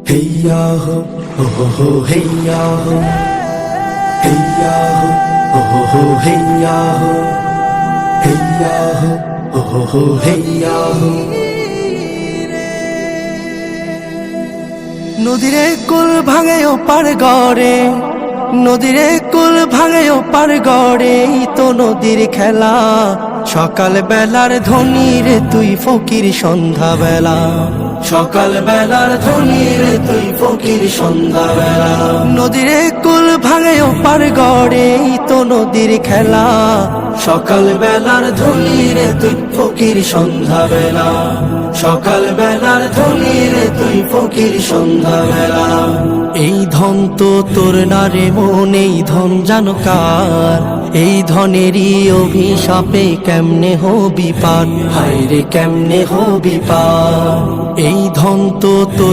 হেইয়া হো হো হেইয়া হো হেইয়া হো হো হেইয়া হো হেইয়া হো হো হেইয়া হো। নদীরে কুল ভাঙে ও পার গড়ে, নদীরে কুল ভাঙে ও পার গড়ে, এই তো নদীর খেলা। সকাল বেলার ধ্বনি রে তুই ফকির সন্ধ্যা বেলা, সকাল বেলার ধ্বনি রে তুই ফকির সন্ধ্যা বেলা। নদীরে কুল ভাঙে ও পার গড়ে, এই তো নদীর খেলা। সকাল বেলার ধ্বনি রে তুই ফকির সন্ধ্যা বেলা, সকাল বেলার ধ্বনি রে তুই ফকির সন্ধ্যা বেলা। এই ধন তো তোর না রে মন, এই ধন জানো কার? এই ধনেরই অভিশাপে কেমনে হবি পার, হায় রে কেমনে হবি পার। এই ধন তো তোর